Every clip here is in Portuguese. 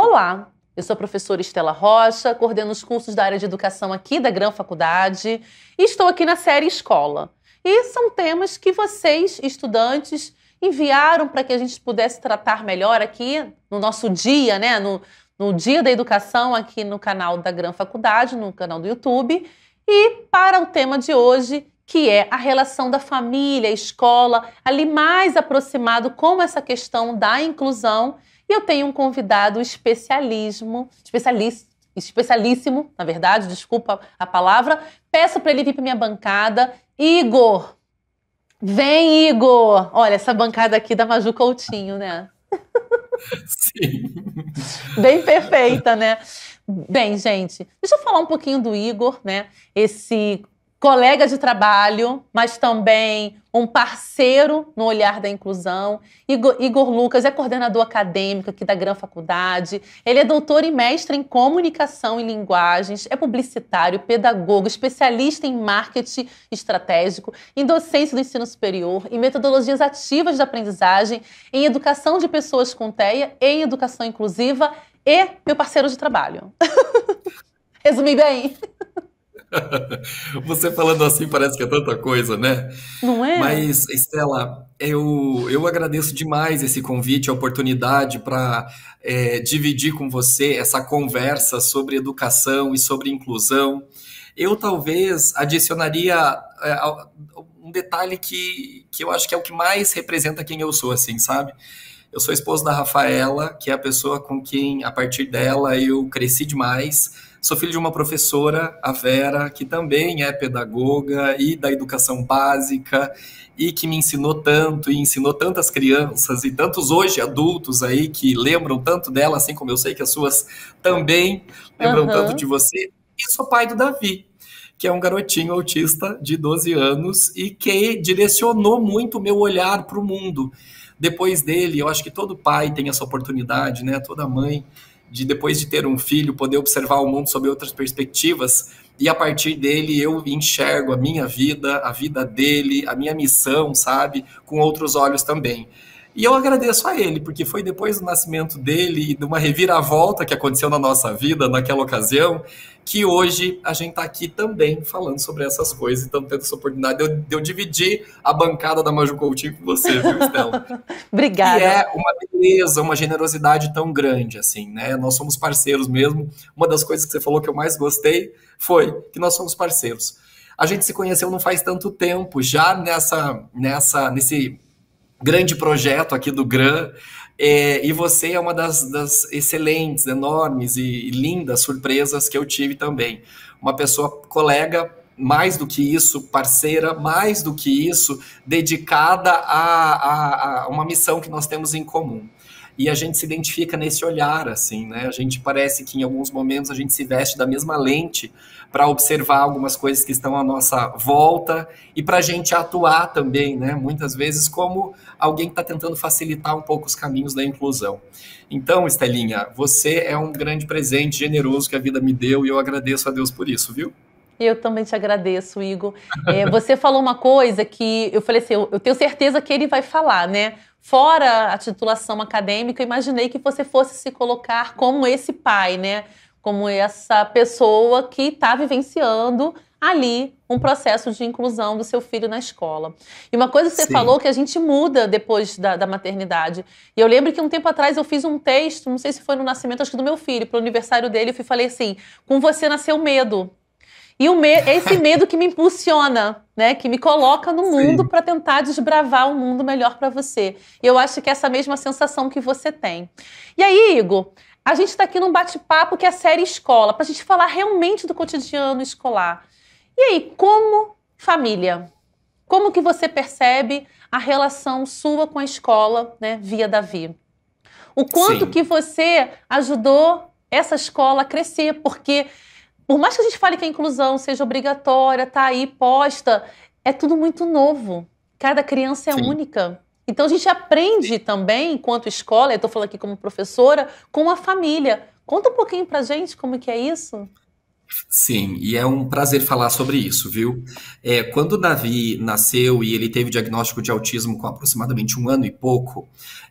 Olá, eu sou a professora Estela Rocha, coordeno os cursos da área de educação aqui da Gran Faculdade e estou aqui na série Escola. E são temas que vocês, estudantes, enviaram para que a gente pudesse tratar melhor aqui no nosso dia, né? No Dia da Educação aqui no canal da Gran Faculdade, no canal do YouTube. E para o tema de hoje, que é a relação da família, escola, ali mais aproximado com essa questão da inclusão. E eu tenho um convidado especialíssimo, na verdade, desculpa a palavra. Peço para ele vir para minha bancada. Igor! Vem, Igor! Olha, essa bancada aqui da Maju Coutinho, né? Sim. Bem perfeita, né? Bem, gente, deixa eu falar um pouquinho do Igor, né? Esse colega de trabalho, mas também um parceiro no olhar da inclusão. Igor Lucas é coordenador acadêmico aqui da Gran Faculdade. Ele é doutor e mestre em comunicação e linguagens, é publicitário, pedagogo, especialista em marketing estratégico, em docência do ensino superior, em metodologias ativas de aprendizagem, em educação de pessoas com TEA, em educação inclusiva e meu parceiro de trabalho. Resumi bem? Você falando assim parece que é tanta coisa, né? Não é? Mas, Estela, eu agradeço demais esse convite, a oportunidade para dividir com você essa conversa sobre educação e sobre inclusão. Eu talvez adicionaria um detalhe que eu acho que é o que mais representa quem eu sou, assim, sabe? Eu sou esposo da Rafaela, que é a pessoa com quem, a partir dela, eu cresci demais. Sou filho de uma professora, a Vera, que também é pedagoga e da educação básica e que me ensinou tanto e ensinou tantas crianças e tantos hoje adultos aí que lembram tanto dela, assim como eu sei que as suas também lembram tanto de você. E sou pai do Davi, que é um garotinho autista de 12 anos e que direcionou muito o meu olhar para o mundo. Depois dele, eu acho que todo pai tem essa oportunidade, né? Toda mãe, de depois de ter um filho, poder observar o mundo sob outras perspectivas, e a partir dele eu enxergo a minha vida, a vida dele, a minha missão, sabe? Com outros olhos também. E eu agradeço a ele, porque foi depois do nascimento dele e de uma reviravolta que aconteceu na nossa vida naquela ocasião, que hoje a gente está aqui também falando sobre essas coisas. Então, tendo essa oportunidade de eu dividir a bancada da Maju Coutinho com você, viu, Estela? E Obrigada. é uma beleza, uma generosidade tão grande, assim, né? Nós somos parceiros mesmo. Uma das coisas que você falou que eu mais gostei foi que nós somos parceiros. A gente se conheceu não faz tanto tempo, já nesse grande projeto aqui do Gran, e você é uma das excelentes, enormes e lindas surpresas que eu tive também. Uma pessoa colega, mais do que isso, parceira, mais do que isso, dedicada a uma missão que nós temos em comum. E a gente se identifica nesse olhar, assim, né? A gente parece que em alguns momentos a gente se veste da mesma lente para observar algumas coisas que estão à nossa volta e para a gente atuar também, né? Muitas vezes como alguém que está tentando facilitar um pouco os caminhos da inclusão. Então, Estelinha, você é um grande presente generoso que a vida me deu e eu agradeço a Deus por isso, viu? Eu também te agradeço, Igor. Você falou uma coisa que eu falei assim, eu tenho certeza que ele vai falar, né? Fora a titulação acadêmica, eu imaginei que você fosse se colocar como esse pai, né? Como essa pessoa que está vivenciando ali um processo de inclusão do seu filho na escola. E uma coisa que você Sim. falou que a gente muda depois da maternidade. E eu lembro que um tempo atrás eu fiz um texto, não sei se foi no nascimento, acho que do meu filho, para o aniversário dele, eu falei assim, com você nasceu medo. E é esse medo que me impulsiona, né? Que me coloca no mundo Sim. para tentar desbravar um mundo melhor para você. E eu acho que é essa mesma sensação que você tem. E aí, Igor, a gente está aqui num bate-papo que é a série Escola, para a gente falar realmente do cotidiano escolar. E aí, como família, como que você percebe a relação sua com a escola, né, via Davi? O quanto Sim. que você ajudou essa escola a crescer, porque por mais que a gente fale que a inclusão seja obrigatória, tá aí posta, é tudo muito novo. Cada criança é Sim. única. Então a gente aprende também, enquanto escola, eu estou falando aqui como professora, com a família. Conta um pouquinho pra gente como que é isso. Sim, e é um prazer falar sobre isso, viu? Quando o Davi nasceu e ele teve o diagnóstico de autismo com aproximadamente 1 ano e pouco,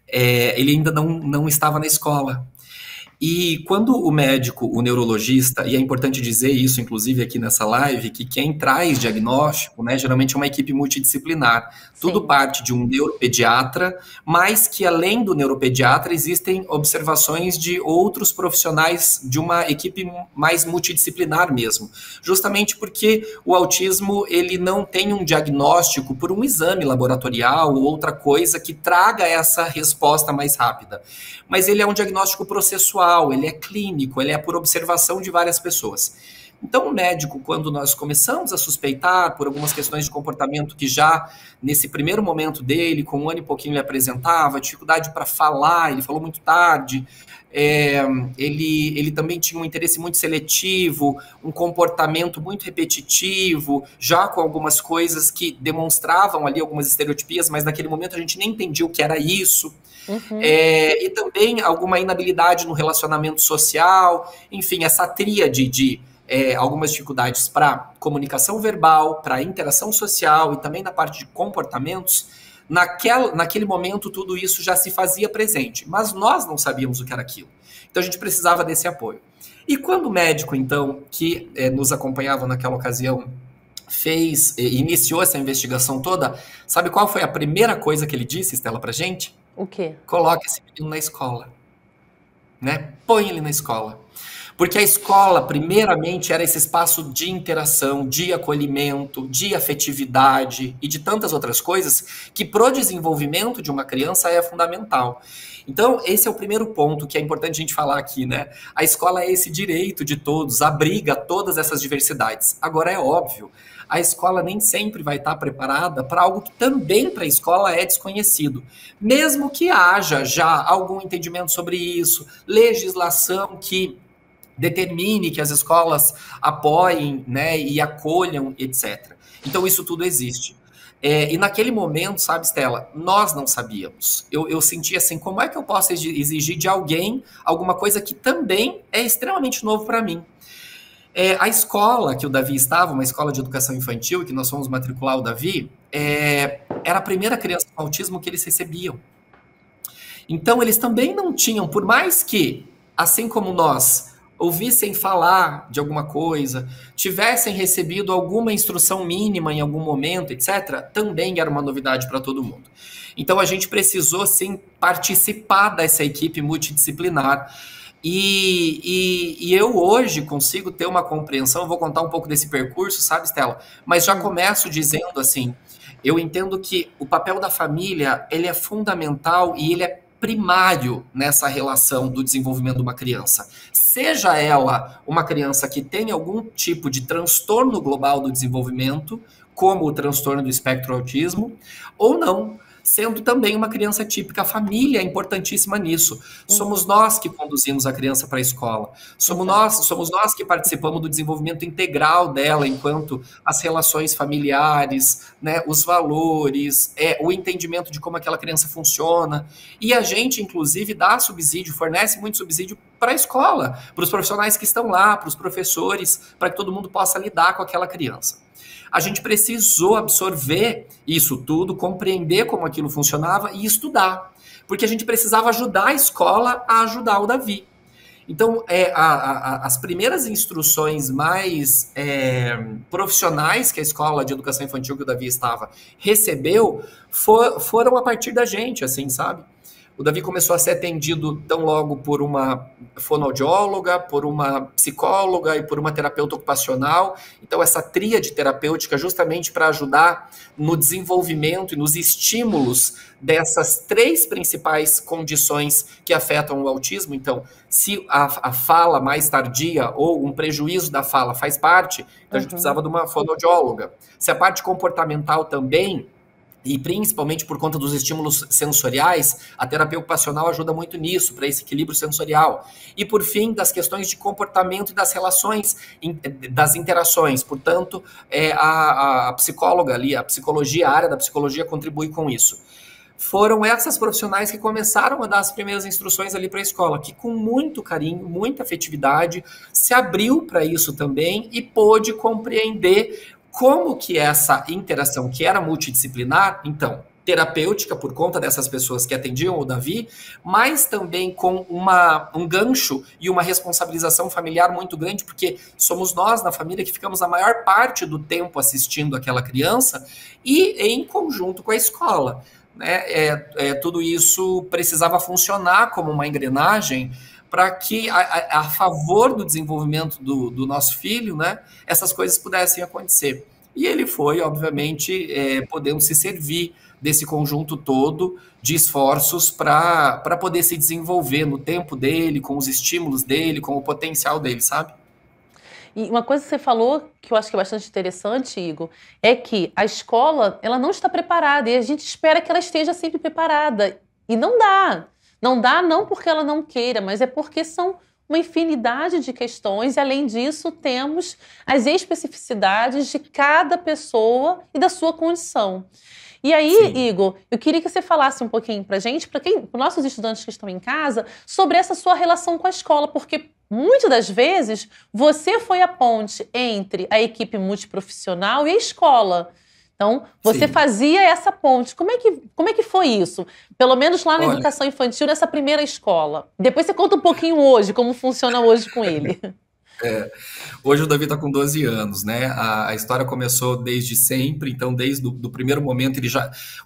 ele ainda não estava na escola. E quando o médico, o neurologista, e é importante dizer isso, inclusive aqui nessa live, que quem traz diagnóstico, né, geralmente é uma equipe multidisciplinar. Tudo Sim. parte de um neuropediatra, mas que além do neuropediatra existem observações de outros profissionais de uma equipe mais multidisciplinar mesmo. Justamente porque o autismo, ele não tem um diagnóstico por um exame laboratorial ou outra coisa que traga essa resposta mais rápida. Mas ele é um diagnóstico processual, ele é clínico, ele é por observação de várias pessoas. Então, o médico, quando nós começamos a suspeitar por algumas questões de comportamento que já, nesse primeiro momento dele, com 1 ano e pouquinho, ele apresentava, dificuldade para falar, ele falou muito tarde, ele também tinha um interesse muito seletivo, um comportamento muito repetitivo, já com algumas coisas que demonstravam ali algumas estereotipias, mas naquele momento a gente nem entendia o que era isso. Uhum. E também alguma inabilidade no relacionamento social, enfim, essa tríade de algumas dificuldades para comunicação verbal, para interação social e também na parte de comportamentos. Naquele momento, tudo isso já se fazia presente, mas nós não sabíamos o que era aquilo. Então, a gente precisava desse apoio. E quando o médico, então, que nos acompanhava naquela ocasião, iniciou essa investigação toda, sabe qual foi a primeira coisa que ele disse, Estela, pra gente? O quê? Coloque esse menino na escola, né? Põe ele na escola. Porque a escola, primeiramente, era esse espaço de interação, de acolhimento, de afetividade e de tantas outras coisas que pro desenvolvimento de uma criança é fundamental. Então, esse é o primeiro ponto que é importante a gente falar aqui, né? A escola é esse direito de todos, abriga todas essas diversidades. Agora, é óbvio, a escola nem sempre vai estar preparada para algo que também para a escola é desconhecido. Mesmo que haja já algum entendimento sobre isso, legislação que determine que as escolas apoiem, né, e acolham, etc. Então, isso tudo existe. E naquele momento, sabe, Estela, nós não sabíamos. Eu senti assim, como é que eu posso exigir de alguém alguma coisa que também é extremamente novo para mim? A escola que o Davi estava, uma escola de educação infantil, que nós fomos matricular o Davi, era a primeira criança com autismo que eles recebiam. Então, eles também não tinham, por mais que, assim como nós, ouvissem falar de alguma coisa, tivessem recebido alguma instrução mínima em algum momento, etc., também era uma novidade para todo mundo. Então, a gente precisou, sim, participar dessa equipe multidisciplinar. E eu hoje consigo ter uma compreensão, vou contar um pouco desse percurso, sabe, Stella? Mas já começo dizendo assim, eu entendo que o papel da família, ele é fundamental e ele é primário nessa relação do desenvolvimento de uma criança. Seja ela uma criança que tem algum tipo de transtorno global do desenvolvimento, como o transtorno do espectro autismo, ou não, sendo também uma criança típica. A família é importantíssima nisso. Somos nós que conduzimos a criança para a escola. Somos nós que participamos do desenvolvimento integral dela, enquanto as relações familiares, né, os valores, o entendimento de como aquela criança funciona. E a gente, inclusive, dá subsídio, fornece muito subsídio para a escola, para os profissionais que estão lá, para os professores, para que todo mundo possa lidar com aquela criança. A gente precisou absorver isso tudo, compreender como aquilo funcionava e estudar, porque a gente precisava ajudar a escola a ajudar o Davi. Então, as primeiras instruções mais profissionais que a escola de educação infantil que o Davi estava recebeu foram a partir da gente, assim, sabe? O Davi começou a ser atendido tão logo por uma fonoaudióloga, por uma psicóloga e por uma terapeuta ocupacional. Então, essa tríade terapêutica justamente para ajudar no desenvolvimento e nos estímulos dessas 3 principais condições que afetam o autismo. Então, se a fala mais tardia ou um prejuízo da fala faz parte, então a gente precisava de uma fonoaudióloga. Se a parte comportamental também, e principalmente por conta dos estímulos sensoriais, a terapia ocupacional ajuda muito nisso, para esse equilíbrio sensorial. E, por fim, das questões de comportamento e das relações, das interações. Portanto, a psicóloga ali, a área da psicologia contribui com isso. Foram essas profissionais que começaram a dar as primeiras instruções ali para a escola, que com muito carinho, muita afetividade, se abriu para isso também e pôde compreender como que essa interação, que era multidisciplinar, então, terapêutica por conta dessas pessoas que atendiam o Davi, mas também com um gancho e uma responsabilização familiar muito grande, porque somos nós na família que ficamos a maior parte do tempo assistindo aquela criança e em conjunto com a escola. Né? Tudo isso precisava funcionar como uma engrenagem para que, a favor do desenvolvimento do nosso filho, né, essas coisas pudessem acontecer. E ele foi, obviamente, podendo se servir desse conjunto todo de esforços para poder se desenvolver no tempo dele, com os estímulos dele, com o potencial dele, sabe? E uma coisa que você falou, que eu acho que é bastante interessante, Igor, é que a escola, ela não está preparada, e a gente espera que ela esteja sempre preparada. E não dá. Não dá não porque ela não queira, mas é porque são uma infinidade de questões, e além disso temos as especificidades de cada pessoa e da sua condição. E aí, sim, Igor, eu queria que você falasse um pouquinho pra gente, para os nossos estudantes que estão em casa, sobre essa sua relação com a escola, porque muitas das vezes você foi a ponte entre a equipe multiprofissional e a escola. Então, você sim, fazia essa ponte. Como é que foi isso? Pelo menos lá na educação infantil, nessa primeira escola. Depois você conta um pouquinho hoje, como funciona hoje com ele. Hoje o Davi está com 12 anos, né? A história começou desde sempre, então desde o primeiro momento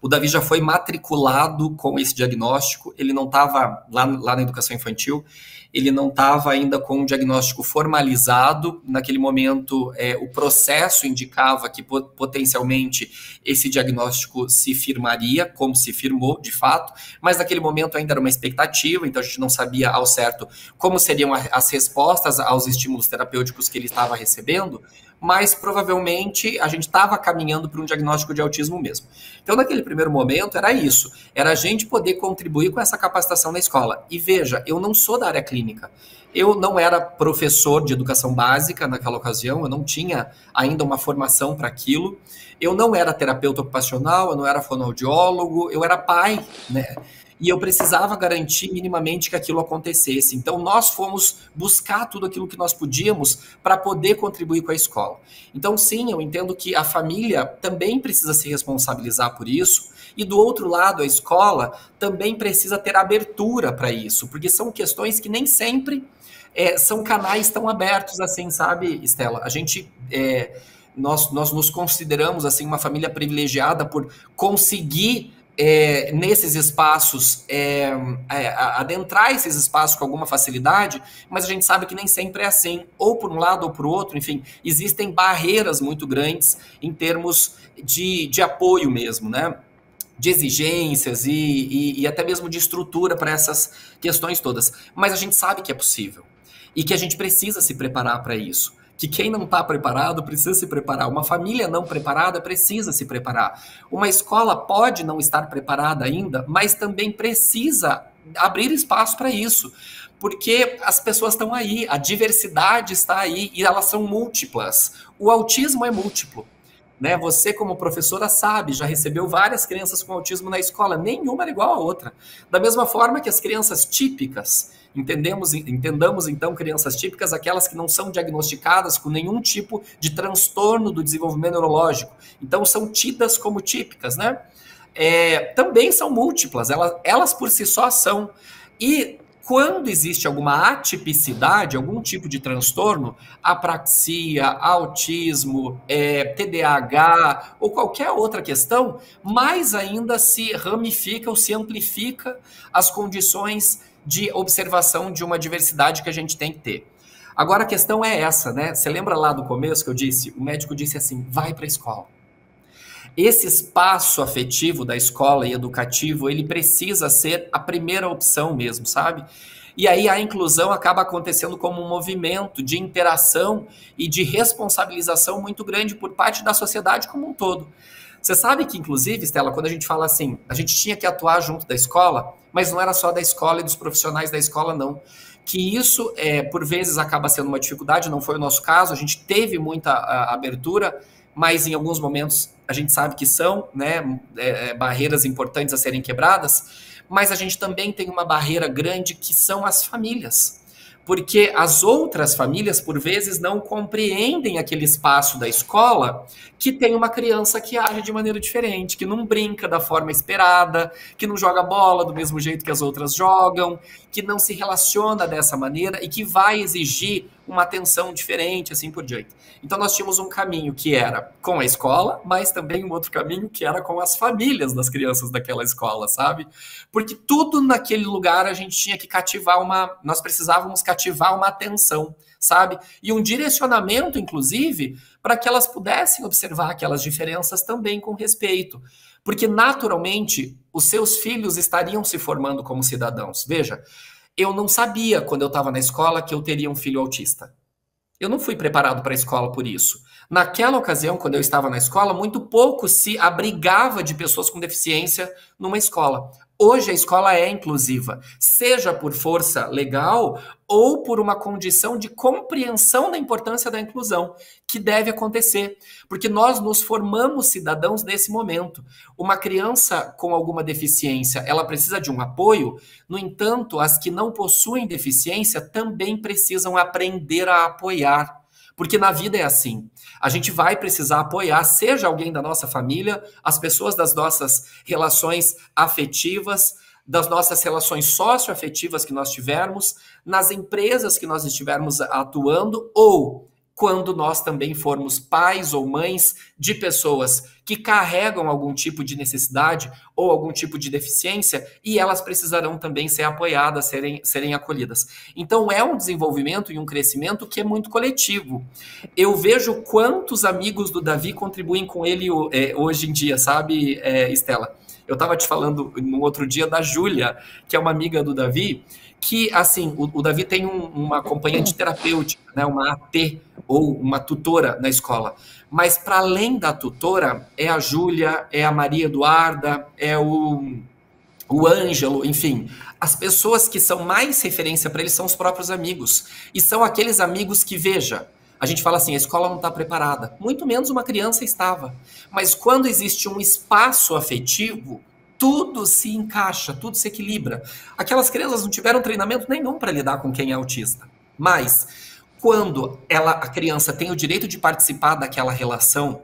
o Davi já foi matriculado com esse diagnóstico. Ele não estava lá na educação infantil, ele não estava ainda com um diagnóstico formalizado. Naquele momento, o processo indicava que potencialmente esse diagnóstico se firmaria, como se firmou de fato, mas naquele momento ainda era uma expectativa, então a gente não sabia ao certo como seriam as respostas aos estímulos terapêuticos que ele estava recebendo, mas provavelmente a gente estava caminhando para um diagnóstico de autismo mesmo. Então, naquele primeiro momento, era isso. Era a gente poder contribuir com essa capacitação na escola. E veja, eu não sou da área clínica. Eu não era professor de educação básica naquela ocasião, eu não tinha ainda uma formação para aquilo. Eu não era terapeuta ocupacional, eu não era fonoaudiólogo, eu era pai, né? E eu precisava garantir minimamente que aquilo acontecesse. Então, nós fomos buscar tudo aquilo que nós podíamos para poder contribuir com a escola. Então, sim, eu entendo que a família também precisa se responsabilizar por isso, e do outro lado, a escola também precisa ter abertura para isso, porque são questões que nem sempre são canais tão abertos assim, sabe, Estela? A gente... nós nos consideramos assim uma família privilegiada por conseguir nesses espaços, adentrar esses espaços com alguma facilidade, mas a gente sabe que nem sempre é assim, ou por um lado ou por outro, enfim, existem barreiras muito grandes em termos de apoio mesmo, né? De exigências e até mesmo de estrutura para essas questões todas. Mas a gente sabe que é possível e que a gente precisa se preparar para isso. Que quem não está preparado precisa se preparar. Uma família não preparada precisa se preparar. Uma escola pode não estar preparada ainda, mas também precisa abrir espaço para isso. Porque as pessoas estão aí, a diversidade está aí e elas são múltiplas. O autismo é múltiplo. Né? Você, como professora, sabe, já recebeu várias crianças com autismo na escola, nenhuma era igual a outra. Da mesma forma que as crianças típicas, entendamos então crianças típicas, aquelas que não são diagnosticadas com nenhum tipo de transtorno do desenvolvimento neurológico, então são tidas como típicas, né? Também são múltiplas, elas por si só são. E quando existe alguma atipicidade, algum tipo de transtorno, apraxia, autismo, TDAH ou qualquer outra questão, mais ainda se ramifica ou se amplifica as condições de observação de uma diversidade que a gente tem que ter. Agora a questão é essa, né? Você lembra lá do começo que eu disse? O médico disse assim, vai para a escola. Esse espaço afetivo da escola e educativo, ele precisa ser a primeira opção mesmo, sabe? E aí a inclusão acaba acontecendo como um movimento de interação e de responsabilização muito grande por parte da sociedade como um todo. Você sabe que, inclusive, Estela, quando a gente fala assim, a gente tinha que atuar junto da escola, mas não era só da escola e dos profissionais da escola, não. Que isso, por vezes, acaba sendo uma dificuldade, não foi o nosso caso, a gente teve muita abertura, mas em alguns momentos a gente sabe que são, né, barreiras importantes a serem quebradas, mas a gente também tem uma barreira grande que são as famílias. porque as outras famílias, por vezes, não compreendem aquele espaço da escola que tem uma criança que age de maneira diferente, que não brinca da forma esperada, que não joga bola do mesmo jeito que as outras jogam, que não se relaciona dessa maneira e que vai exigir uma atenção diferente, assim por diante. Então nós tínhamos um caminho que era com a escola, mas também um outro caminho que era com as famílias das crianças daquela escola, sabe? Porque tudo naquele lugar a gente tinha que nós precisávamos cativar uma atenção, sabe? E um direcionamento, inclusive, para que elas pudessem observar aquelas diferenças também com respeito. Porque, naturalmente, os seus filhos estariam se formando como cidadãos. Veja, eu não sabia, quando eu estava na escola, que eu teria um filho autista. Eu não fui preparado para a escola por isso. Naquela ocasião, quando eu estava na escola, muito pouco se abrigava de pessoas com deficiência numa escola. Hoje a escola é inclusiva, seja por força legal ou por uma condição de compreensão da importância da inclusão, que deve acontecer, porque nós nos formamos cidadãos nesse momento. Uma criança com alguma deficiência, ela precisa de um apoio, no entanto, as que não possuem deficiência também precisam aprender a apoiar. Porque na vida é assim, a gente vai precisar apoiar, seja alguém da nossa família, as pessoas das nossas relações afetivas, das nossas relações socioafetivas que nós tivermos, nas empresas que nós estivermos atuando, ou quando nós também formos pais ou mães de pessoas que carregam algum tipo de necessidade ou algum tipo de deficiência, e elas precisarão também ser apoiadas, serem acolhidas. Então é um desenvolvimento e um crescimento que é muito coletivo. Eu vejo quantos amigos do Davi contribuem com ele hoje em dia, sabe, Estela? Eu estava te falando no outro dia da Júlia, que é uma amiga do Davi, que, assim, o Davi tem uma acompanhante terapêutica, né, uma AT, ou uma tutora na escola. Mas, para além da tutora, é a Júlia, é a Maria Eduarda, é o Ângelo, enfim. As pessoas que são mais referência para ele são os próprios amigos. E são aqueles amigos que, veja, a gente fala assim, a escola não está preparada. Muito menos uma criança estava. Mas quando existe um espaço afetivo, tudo se encaixa, tudo se equilibra. Aquelas crianças não tiveram treinamento nenhum para lidar com quem é autista. Mas quando a criança tem o direito de participar daquela relação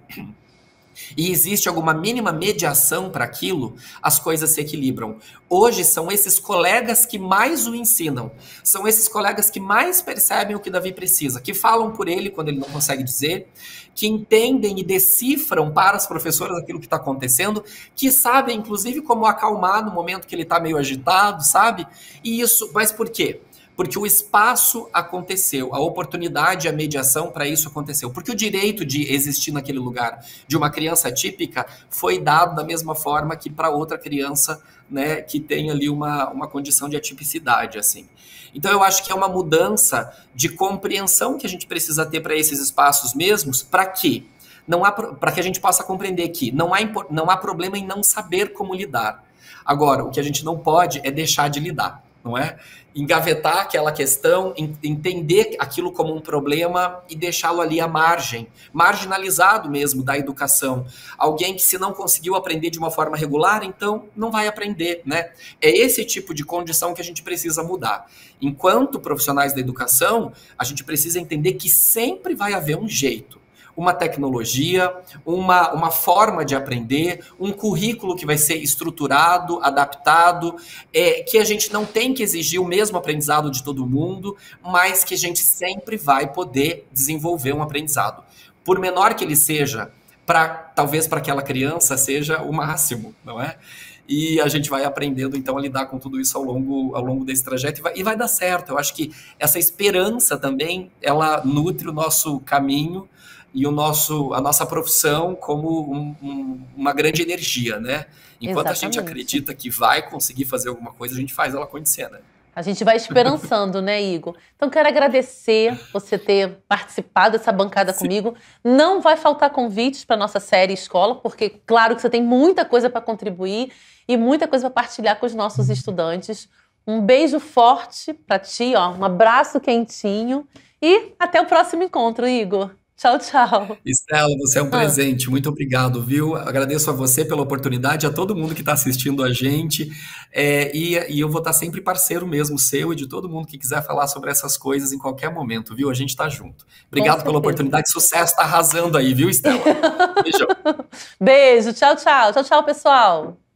e existe alguma mínima mediação para aquilo, as coisas se equilibram. Hoje são esses colegas que mais o ensinam, são esses colegas que mais percebem o que Davi precisa, que falam por ele quando ele não consegue dizer, que entendem e decifram para as professoras aquilo que está acontecendo, que sabem, inclusive, como acalmar no momento que ele está meio agitado, sabe? E isso, mas por quê? Porque o espaço aconteceu, a oportunidade, a mediação para isso aconteceu. Porque o direito de existir naquele lugar de uma criança atípica foi dado da mesma forma que para outra criança, né, que tem ali uma condição de atipicidade, assim. Então eu acho que é uma mudança de compreensão que a gente precisa ter para esses espaços mesmos, para quê? Para que a gente possa compreender que não há problema em não saber como lidar. Agora, o que a gente não pode é deixar de lidar, não é? Engavetar aquela questão, entender aquilo como um problema e deixá-lo ali à margem, marginalizado mesmo da educação. Alguém que, se não conseguiu aprender de uma forma regular, então não vai aprender, né? É esse tipo de condição que a gente precisa mudar. Enquanto profissionais da educação, a gente precisa entender que sempre vai haver um jeito, uma tecnologia, uma forma de aprender, um currículo que vai ser estruturado, adaptado, que a gente não tem que exigir o mesmo aprendizado de todo mundo, mas que a gente sempre vai poder desenvolver um aprendizado. Por menor que ele seja, talvez para aquela criança seja o máximo, não é? E a gente vai aprendendo, então, a lidar com tudo isso ao longo desse trajeto e vai dar certo. Eu acho que essa esperança também, ela nutre o nosso caminho e a nossa profissão como uma grande energia, né? Enquanto Exatamente. A gente acredita que vai conseguir fazer alguma coisa, a gente faz ela acontecer, né? A gente vai esperançando, né, Igor? Então, quero agradecer você ter participado dessa bancada Sim. comigo. Não vai faltar convites para nossa série Escola, porque, claro, que você tem muita coisa para contribuir e muita coisa para partilhar com os nossos estudantes. Um beijo forte para ti, ó, um abraço quentinho e até o próximo encontro, Igor. Tchau, tchau. Estela, você é um Ah, presente, muito obrigado, viu? Agradeço a você pela oportunidade, a todo mundo que está assistindo a gente, e eu vou estar sempre parceiro mesmo seu e de todo mundo que quiser falar sobre essas coisas em qualquer momento, viu? A gente está junto. com Obrigado pela certeza. oportunidade, sucesso, tá arrasando aí, viu, Estela? Beijão. Beijo, tchau, tchau. Tchau, tchau, pessoal.